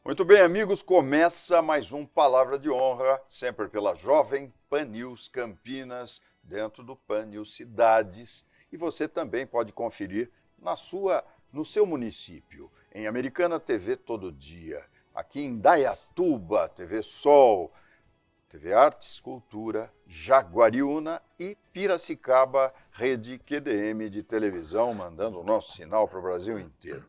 Muito bem, amigos, começa mais um Palavra de Honra, sempre pela Jovem Pan News Campinas, dentro do Pan News Cidades. E você também pode conferir no seu município, em Americana TV Todo Dia, aqui em Dayatuba, TV Sol, TV Artes, Cultura, Jaguariúna e Piracicaba, Rede QDM de televisão, mandando o nosso sinal para o Brasil inteiro.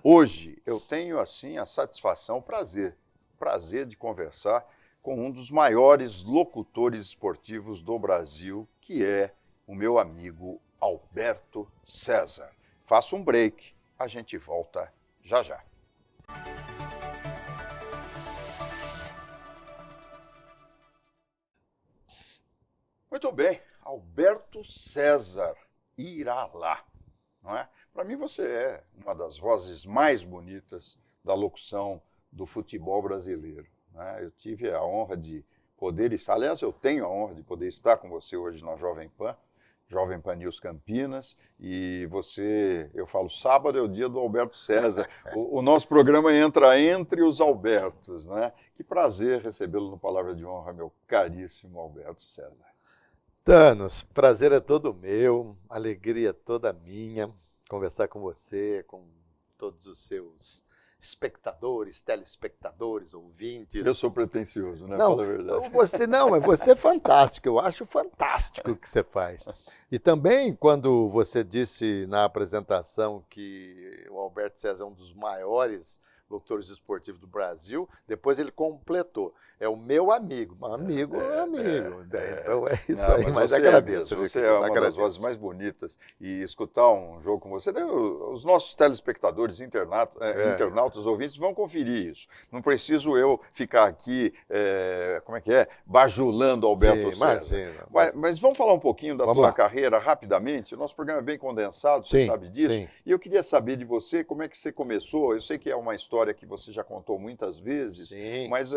Hoje eu tenho assim a satisfação, o prazer de conversar com um dos maiores locutores esportivos do Brasil, que é o meu amigo Alberto César. Faça um break, a gente volta já já. Muito bem, Alberto César irá lá, não é? Para mim você é uma das vozes mais bonitas da locução do futebol brasileiro, né? Eu tive a honra de poder estar, aliás, eu tenho a honra de poder estar com você hoje na Jovem Pan News Campinas, e você, eu falo, sábado é o dia do Alberto César, o nosso programa entra entre os Albertos, né? Que prazer recebê-lo no Palavra de Honra, meu caríssimo Alberto César. Thanos, prazer é todo meu, alegria toda minha, conversar com você, com todos os seus espectadores, telespectadores, ouvintes. Eu sou pretensioso, né? Não, fala a verdade. mas você é fantástico, eu acho fantástico o que você faz. E também, quando você disse na apresentação que o Alberto César é um dos maiores locutores esportivos do Brasil, depois ele completou. É o meu amigo. Amigo é amigo. Então é isso aí, mas agradeço. Você é uma das vozes mais bonitas. E escutar um jogo com você, os nossos telespectadores, internautas, ouvintes, vão conferir isso. Não preciso eu ficar aqui, bajulando Alberto César. Imagina. Mas vamos falar um pouquinho da tua carreira rapidamente. O nosso programa é bem condensado, você sabe disso. Sim. E eu queria saber de você, como é que você começou. Eu sei que é uma história que você já contou muitas vezes, Sim. mas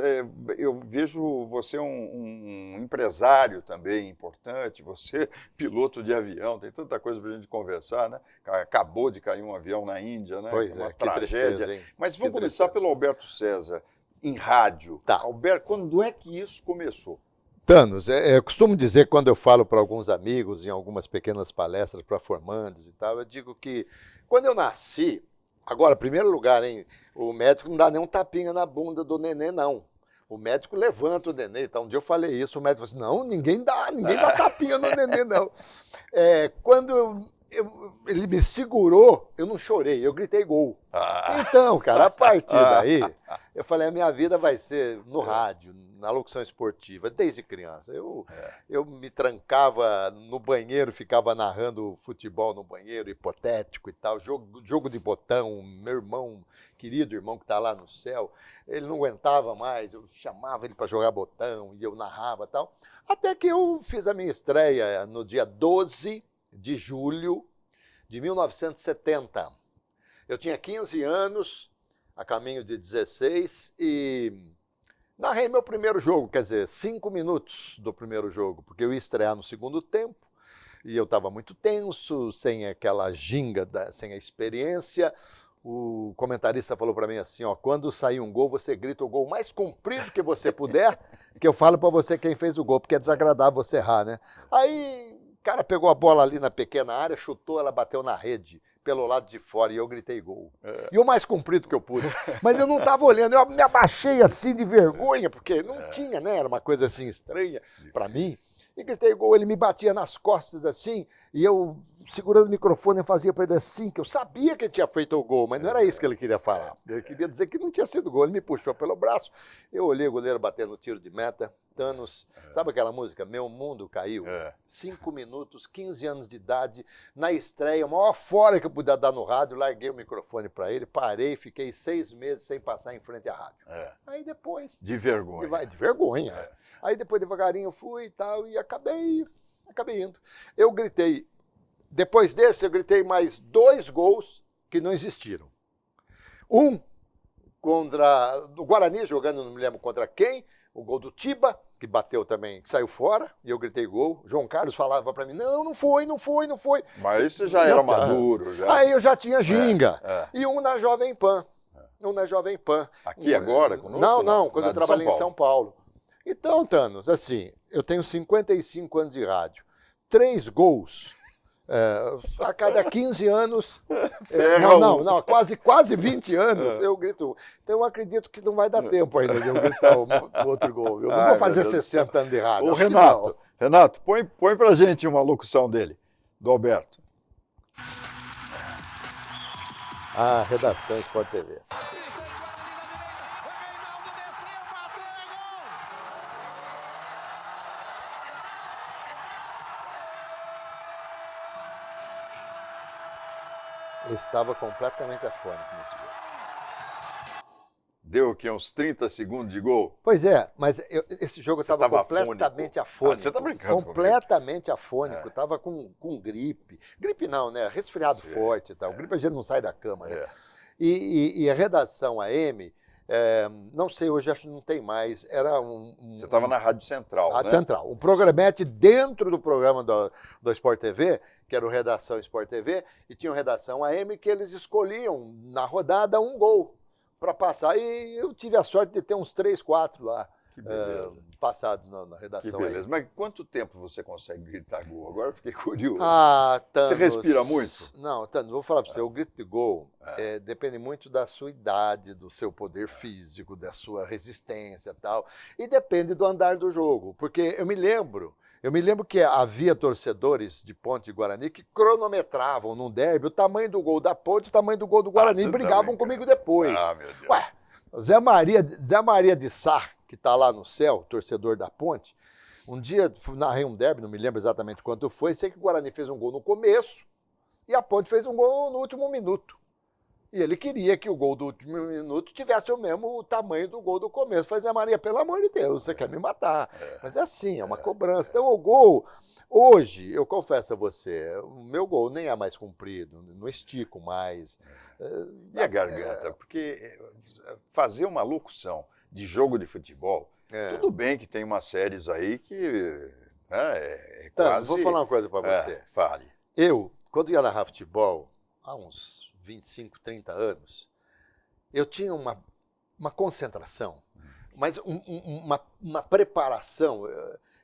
eu vejo você um empresário também importante, você piloto de avião, tem tanta coisa para a gente conversar, né? Acabou de cair um avião na Índia, né? Pois uma é, que tragédia. tristeza, hein? Mas vamos começar pelo Alberto César, em rádio. Tá. Alberto, quando é que isso começou? Thanos, eu costumo dizer, quando eu falo para alguns amigos, em algumas pequenas palestras para formandos e tal, eu digo que quando eu nasci, agora, em primeiro lugar, hein, o médico não dá nem um tapinha na bunda do neném, não. O médico levanta o neném. Então, um dia eu falei isso, o médico falou assim, não, ninguém dá tapinha no neném, não. Quando ele me segurou, eu não chorei, eu gritei gol. Então, cara, a partir daí, eu falei, a minha vida vai ser no rádio, na locução esportiva, desde criança. Eu me trancava no banheiro, ficava narrando futebol no banheiro, hipotético e tal, jogo de botão, meu irmão, querido irmão que está lá no céu, ele não aguentava mais, eu chamava ele para jogar botão e eu narrava e tal, até que eu fiz a minha estreia no dia 12 de julho de 1970. Eu tinha 15 anos, a caminho de 16, e narrei meu primeiro jogo, quer dizer, 5 minutos do primeiro jogo, porque eu ia estrear no segundo tempo, e eu estava muito tenso, sem aquela ginga, sem a experiência. O comentarista falou para mim assim, ó, quando sair um gol, você grita o gol mais comprido que você puder, que eu falo para você quem fez o gol, porque é desagradável você errar, né? Aí o cara pegou a bola ali na pequena área, chutou, ela bateu na rede, pelo lado de fora, e eu gritei gol. E o mais comprido que eu pude. Mas eu não estava olhando, eu me abaixei assim de vergonha, porque não tinha, né? Era uma coisa assim estranha para mim. E gritei gol, ele me batia nas costas assim, e eu, segurando o microfone, eu fazia para ele assim, que eu sabia que ele tinha feito o gol, mas não era isso que ele queria falar. Ele queria dizer que não tinha sido gol, ele me puxou pelo braço, eu olhei o goleiro batendo tiro de meta, Thanos, sabe aquela música? Meu mundo caiu. 5 minutos, 15 anos de idade, na estreia, a maior fora que eu puder dar no rádio, larguei o microfone para ele, parei, fiquei 6 meses sem passar em frente à rádio. Aí depois... De vergonha. De vergonha. Aí depois devagarinho eu fui e tal, e acabei indo. Eu gritei, depois desse eu gritei mais 2 gols que não existiram. Um contra o Guarani, jogando, não me lembro contra quem, o gol do Tiba, que bateu também, que saiu fora, e eu gritei gol. João Carlos falava para mim, não foi. Mas você já era maduro. Já. Aí eu já tinha ginga. E um na Jovem Pan. um na Jovem Pan. Aqui agora, conosco? Não, quando eu trabalhei em São Paulo. Então, Thanos, assim, eu tenho 55 anos de rádio, 3 gols. A cada 15 anos, quase 20 anos, eu grito. Então eu acredito que não vai dar tempo ainda de eu gritar o outro gol. Eu não vou fazer 60 anos de rádio. Ô, Renato, põe pra gente uma locução dele, do Alberto. Redação Sport TV. Eu estava completamente afônico nesse jogo. Deu aqui uns 30 segundos de gol? Pois é, mas esse jogo eu estava completamente afônico. Você está brincando completamente afônico, estava com gripe. Gripe não, né? Resfriado forte e tal. Gripe a gente não sai da cama, né? E a redação AM, não sei, hoje acho que não tem mais, era Você estava na Rádio Central, Rádio Central. Um programete dentro do programa do Sport TV, que era o Redação Sport TV, e tinha o Redação AM, que eles escolhiam na rodada um gol para passar. E eu tive a sorte de ter uns 3, 4 lá passados na redação. Que beleza. Mas quanto tempo você consegue gritar gol? Agora eu fiquei curioso. Thanos, você respira muito? Não, Thanos, vou falar para você, o grito de gol depende muito da sua idade, do seu poder físico, da sua resistência e tal, e depende do andar do jogo, porque eu me lembro que havia torcedores de Ponte e Guarani que cronometravam num derby o tamanho do gol da Ponte e o tamanho do gol do Guarani e brigavam comigo depois. Meu Deus. Ué, Zé Maria de Sá, que está lá no céu, torcedor da Ponte, um dia narrei um derby, não me lembro exatamente quanto foi, sei que o Guarani fez um gol no começo e a Ponte fez um gol no último minuto. E ele queria que o gol do último minuto tivesse o mesmo tamanho do gol do começo. Falei, Zé Maria, pelo amor de Deus, você quer me matar. Mas é assim, é uma cobrança. Então o gol, hoje, eu confesso a você, o meu gol nem é mais comprido, não estico mais. E a garganta? Porque fazer uma locução de jogo de futebol, tudo bem que tem umas séries aí que quase... Vou falar uma coisa para você. Fale. Eu, quando ia narrar futebol, há uns 25, 30 anos, eu tinha uma concentração, mas uma preparação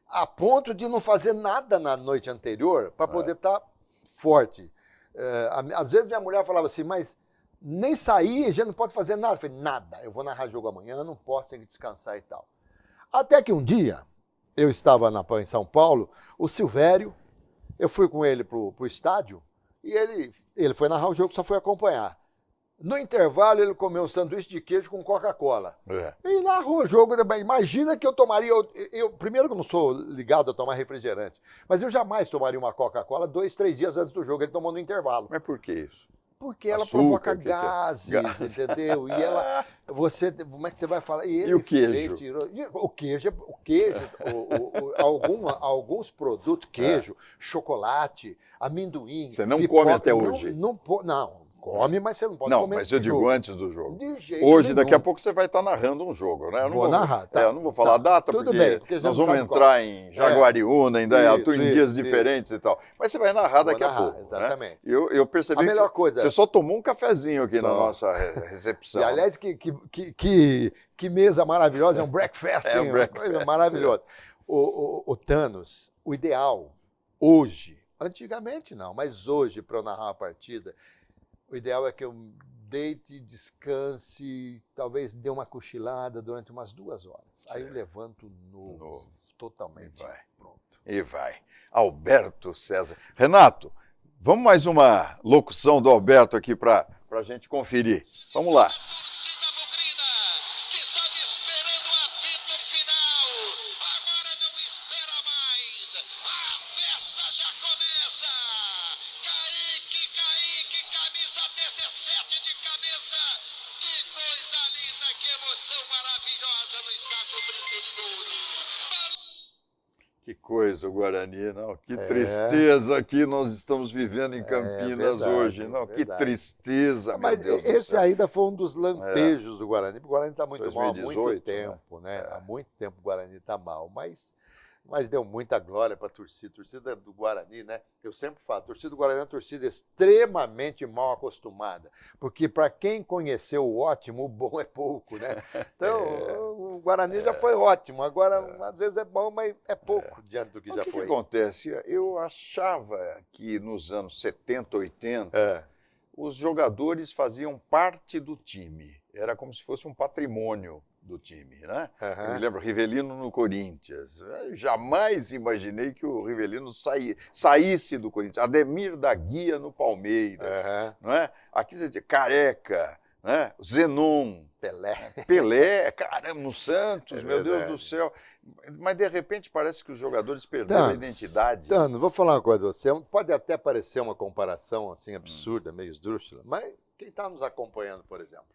a ponto de não fazer nada na noite anterior para poder estar forte. Às vezes minha mulher falava assim, mas nem sair, já não pode fazer nada. Eu falei, nada, eu vou narrar jogo amanhã, não posso, tenho que descansar e tal. Até que um dia, eu estava em São Paulo, o Silvério, eu fui com ele para o estádio, e ele foi narrar o jogo, só foi acompanhar. No intervalo, ele comeu um sanduíche de queijo com Coca-Cola. E narrou o jogo. Imagina que eu tomaria... Primeiro que eu não sou ligado a tomar refrigerante, mas eu jamais tomaria uma Coca-Cola 2, 3 dias antes do jogo. Ele tomou no intervalo. Mas por que isso? Porque ela provoca gases, entendeu? E ela... como é que você vai falar? E o queijo? O queijo, alguns produtos, queijo, chocolate, amendoim. Você não come até hoje? Não, come, mas você não pode comer. Não, mas eu digo antes do jogo. De jeito hoje, nenhum. daqui a pouco você vai estar narrando um jogo, né? Eu vou narrar, tá. Eu não vou falar a data, tudo porque, bem, porque nós vamos entrar em Jaguariúna, em Indaiatu, em dias diferentes e tal. Mas você vai narrar daqui a pouco. Exatamente. Né? Eu percebi a melhor que coisa você só tomou um cafezinho aqui na nossa recepção. E, aliás, que mesa maravilhosa, é um breakfast, hein? Uma coisa maravilhosa. O Thanos, o ideal, hoje, antigamente não, mas hoje, para eu narrar uma partida, o ideal é que eu deite, descanse, talvez dê uma cochilada durante umas 2 horas. Aí eu levanto novo, totalmente pronto. E vai. Alberto César. Renato, vamos mais uma locução do Alberto aqui para a gente conferir. Vamos lá. Que coisa o Guarani, não? Que tristeza que nós estamos vivendo em Campinas hoje, não? Que tristeza, meu Deus do céu. Esse ainda foi um dos lampejos do Guarani. O Guarani está muito 2018, mal há muito tempo, né? Há muito tempo o Guarani está mal, mas mas deu muita glória para a torcida do Guarani, né? Eu sempre falo, a torcida do Guarani é uma torcida extremamente mal acostumada, porque para quem conheceu o ótimo, o bom é pouco, né? Então, o Guarani já foi ótimo, agora às vezes é bom, mas é pouco diante do que já foi. O que acontece? Eu achava que nos anos 70, 80, os jogadores faziam parte do time, era como se fosse um patrimônio do time, né? Eu me lembro, Rivelino no Corinthians. Eu jamais imaginei que o Rivelino saísse do Corinthians. Ademir da Guia no Palmeiras, não é? Aqui você diz Careca, né? Zenon, Pelé, caramba, no Santos, meu Deus do céu. Mas de repente parece que os jogadores perderam a identidade. Dano, vou falar uma coisa a você. Pode até parecer uma comparação assim absurda, meio esdrúxula, mas quem está nos acompanhando, por exemplo,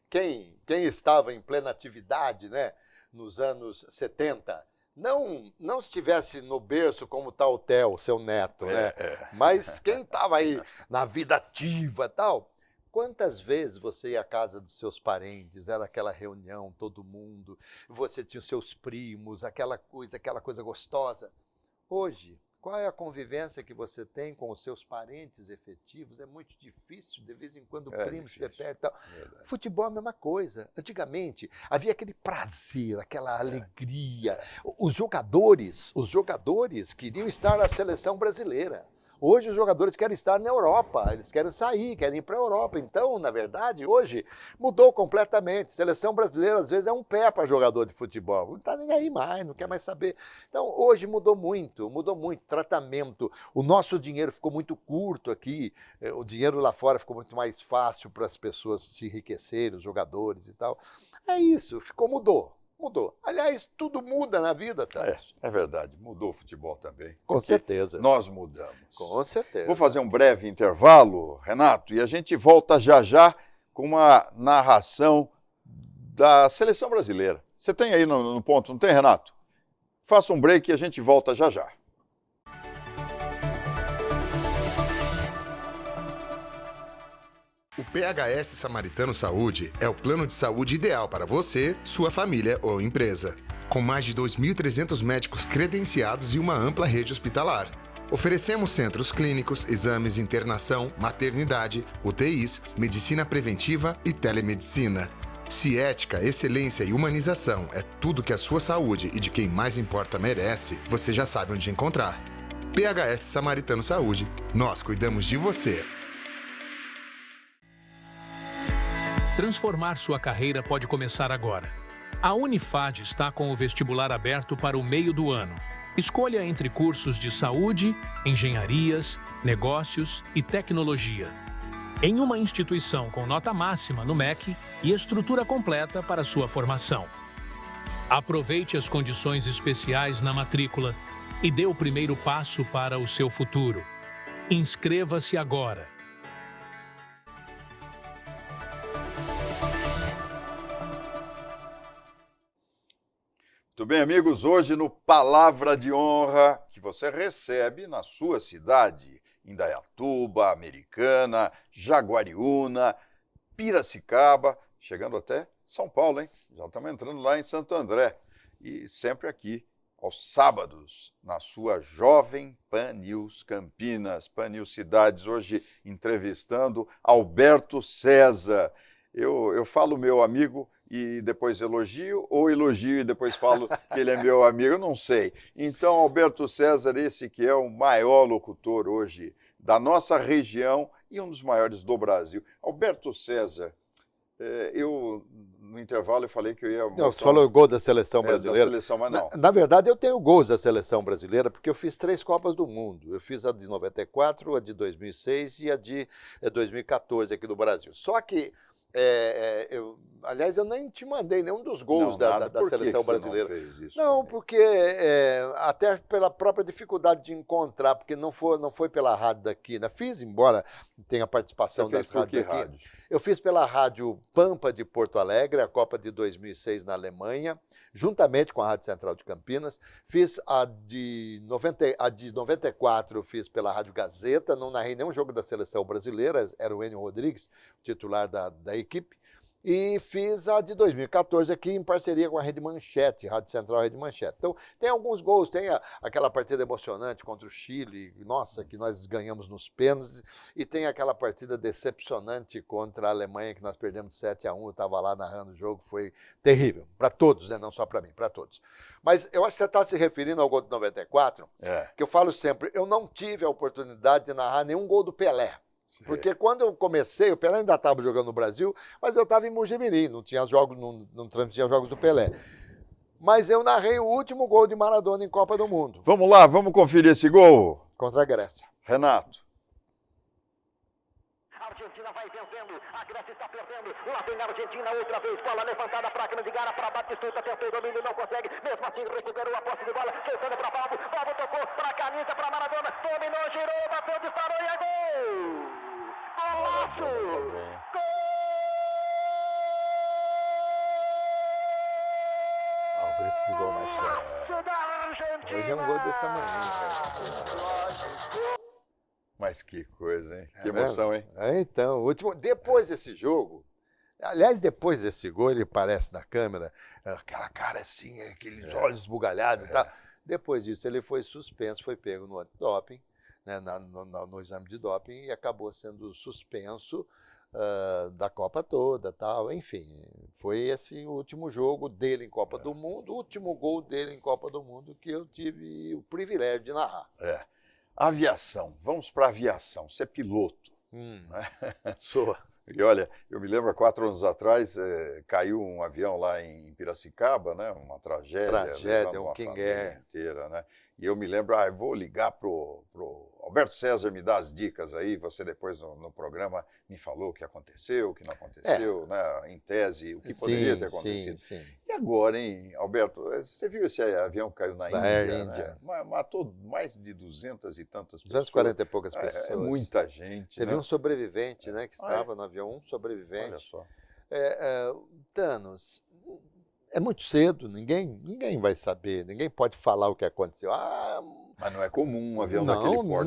quem estava em plena atividade, né, nos anos 70, não estivesse no berço como está o Theo, seu neto, né? Mas quem estava aí na vida ativa e tal, quantas vezes você ia à casa dos seus parentes, era aquela reunião, todo mundo, você tinha os seus primos, aquela coisa gostosa. Hoje, qual é a convivência que você tem com os seus parentes efetivos? É muito difícil, de vez em quando o primo estiver perto e tal. Futebol é a mesma coisa. Antigamente, havia aquele prazer, aquela alegria. Os jogadores queriam estar na seleção brasileira. Hoje os jogadores querem estar na Europa, eles querem sair, querem ir para a Europa. Então, na verdade, hoje mudou completamente. Seleção brasileira, às vezes, é um pé para jogador de futebol. Não está nem aí mais, não quer mais saber. Então, hoje mudou muito. Tratamento. O nosso dinheiro ficou muito curto aqui. O dinheiro lá fora ficou muito mais fácil para as pessoas se enriquecerem, os jogadores e tal. É isso, mudou. Aliás, tudo muda na vida, tá? É verdade, mudou o futebol também. Com certeza. Nós mudamos. Com certeza. Vou fazer um breve intervalo, Renato, e a gente volta já com uma narração da seleção brasileira. Você tem aí no ponto, não tem, Renato? Faça um break e a gente volta já. O PHS Samaritano Saúde é o plano de saúde ideal para você, sua família ou empresa. Com mais de 2.300 médicos credenciados e uma ampla rede hospitalar. Oferecemos centros clínicos, exames, internação, maternidade, UTIs, medicina preventiva e telemedicina. Se ética, excelência e humanização é tudo que a sua saúde e de quem mais importa merece, você já sabe onde encontrar. PHS Samaritano Saúde. Nós cuidamos de você. Transformar sua carreira pode começar agora. A Unifad está com o vestibular aberto para o meio do ano. Escolha entre cursos de saúde, engenharias, negócios e tecnologia. Em uma instituição com nota máxima no MEC e estrutura completa para sua formação. Aproveite as condições especiais na matrícula e dê o primeiro passo para o seu futuro. Inscreva-se agora. Muito bem, amigos, hoje no Palavra de Honra, que você recebe na sua cidade, Indaiatuba, Americana, Jaguariúna, Piracicaba, chegando até São Paulo, hein? Já estamos entrando lá em Santo André. E sempre aqui, aos sábados, na sua Jovem Pan News Campinas, Pan News Cidades, hoje entrevistando Alberto César. Eu falo meu amigo e depois elogio, ou elogio e depois falo que ele é meu amigo, eu não sei. Então, Alberto César, esse que é o maior locutor hoje da nossa região e um dos maiores do Brasil. Alberto César, no intervalo eu falei que eu ia mostrar... Não, você falou gol da seleção brasileira. Da seleção, mas não. Na verdade, eu tenho gols da seleção brasileira, porque eu fiz 3 Copas do Mundo. Eu fiz a de 94, a de 2006 e a de 2014 aqui do Brasil. Só que aliás, eu nem te mandei nenhum dos gols da seleção brasileira. Não fez isso? Não, porque até pela própria dificuldade de encontrar, porque não foi pela rádio daqui, né? Fiz, embora tenha participação das rádios daqui. Eu fiz pela Rádio Pampa de Porto Alegre, a Copa de 2006 na Alemanha, juntamente com a Rádio Central de Campinas. Fiz a de 94, eu fiz pela Rádio Gazeta, não narrei nenhum jogo da seleção brasileira, era o Enio Rodrigues, titular da equipe. E fiz a de 2014 aqui em parceria com a Rede Manchete, Rádio Central Rede Manchete. Então, tem alguns gols, tem aquela partida emocionante contra o Chile, nossa, que nós ganhamos nos pênaltis, e tem aquela partida decepcionante contra a Alemanha, que nós perdemos 7-1, eu estava lá narrando o jogo, foi terrível, para todos, né? Não só para mim, para todos. Mas eu acho que você está se referindo ao gol de 94, que eu falo sempre, eu não tive a oportunidade de narrar nenhum gol do Pelé. Porque quando eu comecei, o Pelé ainda estava jogando no Brasil, mas eu estava em Mugimirim, não tinha jogos, não transmitia jogos do Pelé. Mas eu narrei o último gol de Maradona em Copa do Mundo. Vamos lá, vamos conferir esse gol. Contra a Grécia. Renato. A Argentina vai vencendo, a Grécia está perdendo. Lá vem a Argentina outra vez, bola levantada para Candigara, para Batistuta, tentou o domínio, não consegue. Mesmo assim recuperou a posse de bola, soltando para Pablo. Pablo tocou para Canita, para Maradona, dominou, girou, bateu, disparou e é gol! Golaço! Gol! O grito de gol mais forte. Hoje é um gol desse tamanho, velho. Mas que coisa, hein? Que emoção, hein? Então, depois desse jogo, aliás, depois desse gol, ele parece na câmera, aquela cara assim, aqueles olhos esbugalhados e tal. Depois disso, ele foi suspenso, foi pego no antidoping, né, no exame de doping, e acabou sendo suspenso da Copa toda, tal. Enfim, foi esse o último jogo dele em Copa do Mundo, o último gol dele em Copa do Mundo que eu tive o privilégio de narrar. Aviação, vamos para aviação. Você é piloto. Né? Sou. E olha, eu me lembro, há 4 anos atrás, caiu um avião lá em Piracicaba, né? Uma tragédia, um uma King família Air inteira, né? E eu me lembro, eu vou ligar pro Alberto César, me dá as dicas aí, você depois no programa me falou o que aconteceu, o que não aconteceu, né? Em tese, o que poderia ter acontecido. Sim. E agora, hein, Alberto, você viu esse avião que caiu na Índia? Air India. Né? Matou mais de 200 e tantas pessoas. 240 e poucas pessoas. É muita gente. Teve né? um sobrevivente, né, que estava no avião, um sobrevivente. Olha só. Thanos, é muito cedo, ninguém vai saber, ninguém pode falar o que aconteceu. Mas não é comum um avião daquele porte.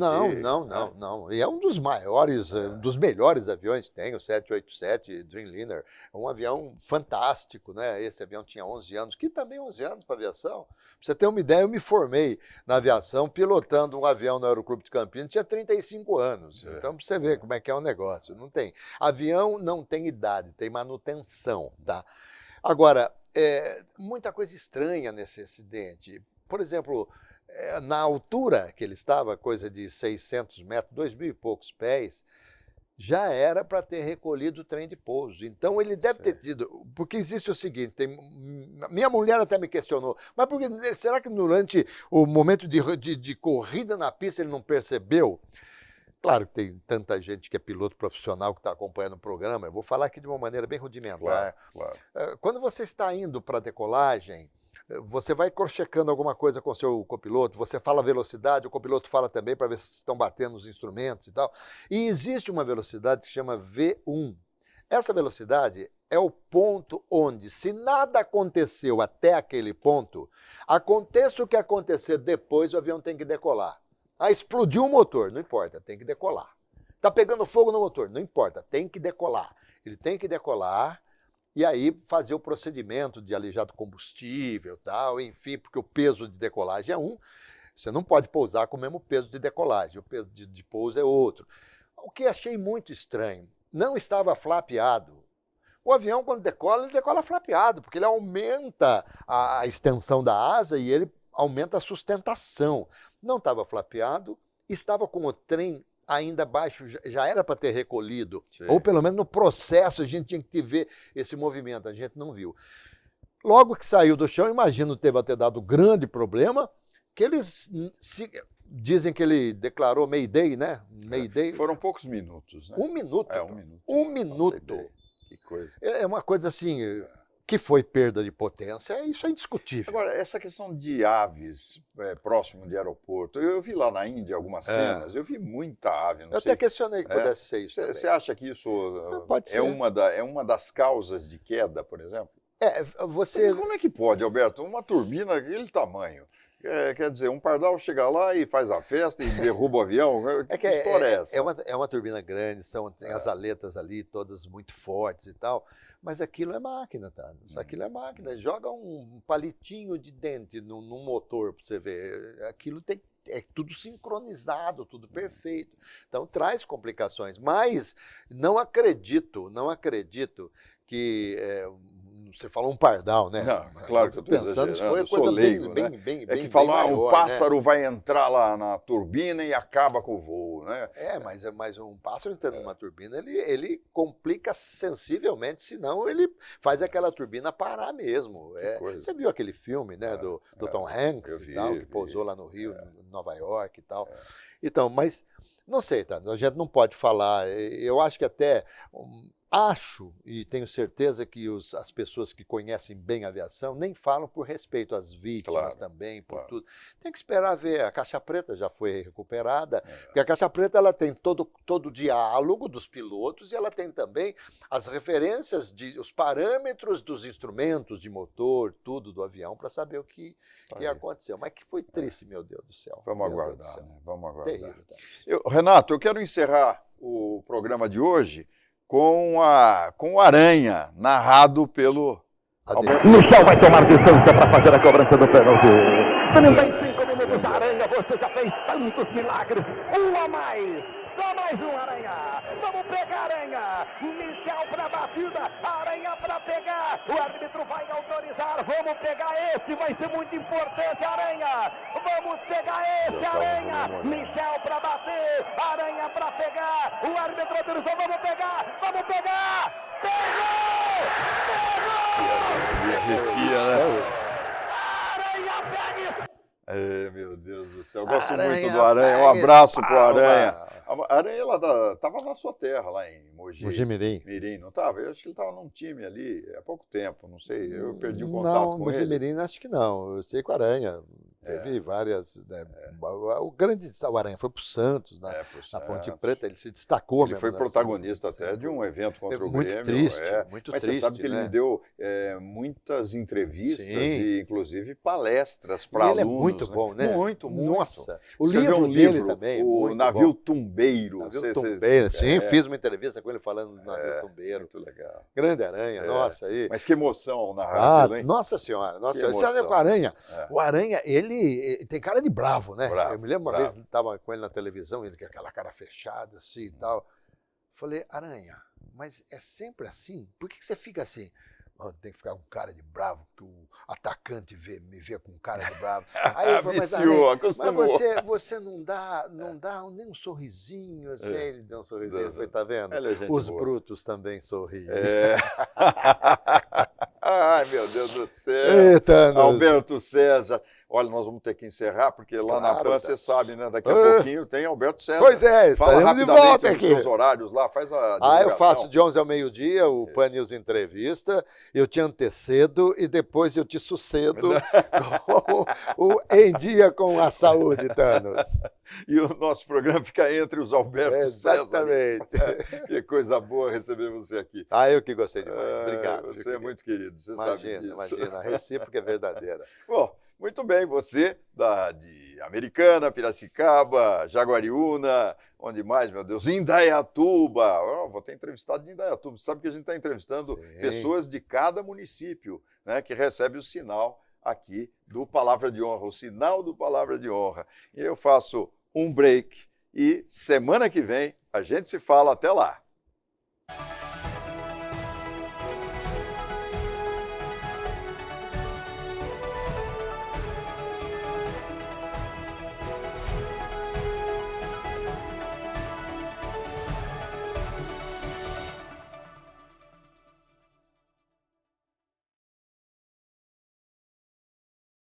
Não. E é um dos maiores, um dos melhores aviões que tem, o 787 Dreamliner. É um avião fantástico, né? Esse avião tinha 11 anos, que também 11 anos para aviação. Pra você ter uma ideia, eu me formei na aviação pilotando um avião no Aeroclube de Campinas, tinha 35 anos. Então, para você ver como é que é o negócio. Não tem. Avião não tem idade, tem manutenção, tá? Agora, muita coisa estranha nesse acidente. Por exemplo, na altura que ele estava, coisa de 600 metros, 2.000 e poucos pés, já era para ter recolhido o trem de pouso. Então ele deve ter tido, porque existe o seguinte, minha mulher até me questionou, mas será que durante o momento de corrida na pista ele não percebeu? Claro que tem tanta gente que é piloto profissional que está acompanhando o programa, eu vou falar aqui de uma maneira bem rudimentar. Claro. Quando você está indo para a decolagem, você vai checando alguma coisa com o seu copiloto, você fala velocidade, o copiloto fala também para ver se estão batendo os instrumentos e tal. E existe uma velocidade que se chama V1. Essa velocidade é o ponto onde, se nada aconteceu até aquele ponto, aconteça o que acontecer depois, o avião tem que decolar. Explodiu o motor, não importa, tem que decolar. Está pegando fogo no motor, não importa, tem que decolar. Ele tem que decolar e aí fazer o procedimento de alijado combustível, tal, enfim, porque o peso de decolagem é um, você não pode pousar com o mesmo peso de decolagem, o peso de pouso é outro. O que achei muito estranho, não estava flapeado. O avião, quando decola, ele decola flapeado, porque ele aumenta a extensão da asa e ele aumenta a sustentação. Não estava flapeado, estava com o trem ainda baixo, já era para ter recolhido, ou pelo menos no processo a gente tinha que ver esse movimento, a gente não viu. Logo que saiu do chão, imagino que teve até dado grande problema, que eles dizem que ele declarou Mayday, né? Mayday. Foram poucos minutos, né? 1 minuto. 1 minuto. 1 minuto. Que coisa. É uma coisa assim, que foi perda de potência, isso é indiscutível. Agora, essa questão de aves próximo de aeroporto, eu vi lá na Índia algumas cenas, eu vi muita ave. Não eu sei. até questionei que pudesse ser isso. Você acha que isso pode ser. é uma das causas de queda, por exemplo? Você... Como é que pode, Alberto? Uma turbina daquele tamanho, Quer dizer, um pardal chega lá e faz a festa e derruba o avião? Que história é essa? É uma turbina grande, tem as aletas ali, todas muito fortes e tal, mas aquilo é máquina, tá? Aquilo é máquina. Joga um palitinho de dente num motor para você ver. Aquilo é tudo sincronizado, tudo perfeito. Então traz complicações, mas não acredito que você falou um pardal, né? Não, claro que eu estou pensando, exagerando, foi eu sou coisa leigo, bem, né? bem, que bem falou, maior, o pássaro vai entrar lá na turbina e acaba com o voo, né? Mas um pássaro entrando numa turbina, ele complica sensivelmente, senão ele faz aquela turbina parar mesmo. Você viu aquele filme, né, do Tom Hanks e tal, que pousou lá no Rio, em Nova York e tal. Então, mas não sei, tá? A gente não pode falar. Eu acho que até acho e tenho certeza que as pessoas que conhecem bem a aviação nem falam por respeito às vítimas também, por tudo. Tem que esperar ver. A Caixa Preta já foi recuperada, porque a Caixa Preta ela tem todo o diálogo dos pilotos e ela tem também as referências, os parâmetros dos instrumentos de motor, tudo do avião, para saber o que aconteceu. Mas que foi triste, meu Deus do céu. Vamos aguardar, né? Vamos aguardar. Terrível, tá? Renato, eu quero encerrar o programa de hoje com o Aranha, narrado pelo Alberto. Michel vai tomar distância para fazer a cobrança do pênalti. 35 minutos, Aranha, você já fez tantos milagres. Um a mais. Só mais um, Aranha. Vamos pegar, Aranha. Michel para a batida. Aranha para pegar. O árbitro vai autorizar. Vamos pegar esse. Vai ser muito importante, Aranha. Vamos pegar esse, Aranha. Michel para bater. Aranha para pegar. O árbitro autorizou. Vamos pegar. Vamos pegar. Pegou! Pegou! Arrepia, né? Aranha pega! Meu Deus do céu, eu gosto muito do Aranha. Um abraço pro Aranha. A Aranha, ela estava na sua terra, lá em Mogi Mirim. Mirim, não estava? Eu acho que ele estava num time ali há pouco tempo, não sei, eu perdi o contato não, com Mogi ele. Mirim acho que não, eu sei que o Aranha teve várias... Né, o Aranha foi para o Santos, na Ponte Preta, ele se destacou. Ele foi protagonista até de um evento contra o Grêmio. Muito mas triste, você sabe que ele me deu muitas entrevistas e inclusive palestras para alunos. Ele é muito bom, né? Muito. Nossa, o Escreveu livro dele também, o Navio Tumbeiro. Navio Tumbeiro, sim, fiz uma entrevista com ele falando do Navio Tumbeiro. Muito legal. Grande Aranha, nossa. Aí. Mas que emoção narrar aquilo, hein? Nossa Senhora, Você sabe com o Aranha? O Aranha, ele tem cara de bravo, né? Eu me lembro uma vez, estava com ele na televisão, ele com aquela cara fechada assim e tal. Falei, Aranha, mas é sempre assim? Por que você fica assim? Tem que ficar com cara de bravo, porque o atacante me vê com cara de bravo. Aí eu falei, mas você não dá nem um sorrisinho, assim. Ele deu um sorrisinho, foi, tá vendo? Os brutos também sorriem. Ai, meu Deus do céu. Eita, Alberto César. Olha, nós vamos ter que encerrar, porque lá na PAN, você sabe, né? Daqui a pouquinho tem Alberto César. Pois é, estaremos de volta aqui. Os seus horários lá, faz a divulgação. Eu faço de 11 ao meio-dia o PAN News Entrevista, eu te antecedo e depois eu te sucedo com o Em Dia com a Saúde, Thanos. E o nosso programa fica entre os Alberto César. Exatamente. Que coisa boa receber você aqui. Eu que gostei demais. Obrigado. Você é muito querido, você sabe disso. Imagina, a recíproca é verdadeira. Bom, muito bem, você de Americana, Piracicaba, Jaguariúna, onde mais, meu Deus? Indaiatuba. Vou ter entrevistado de Indaiatuba. Você sabe que a gente está entrevistando pessoas de cada município, né, que recebe o sinal aqui do Palavra de Honra, o sinal do Palavra de Honra. E eu faço um break e semana que vem a gente se fala. Até lá.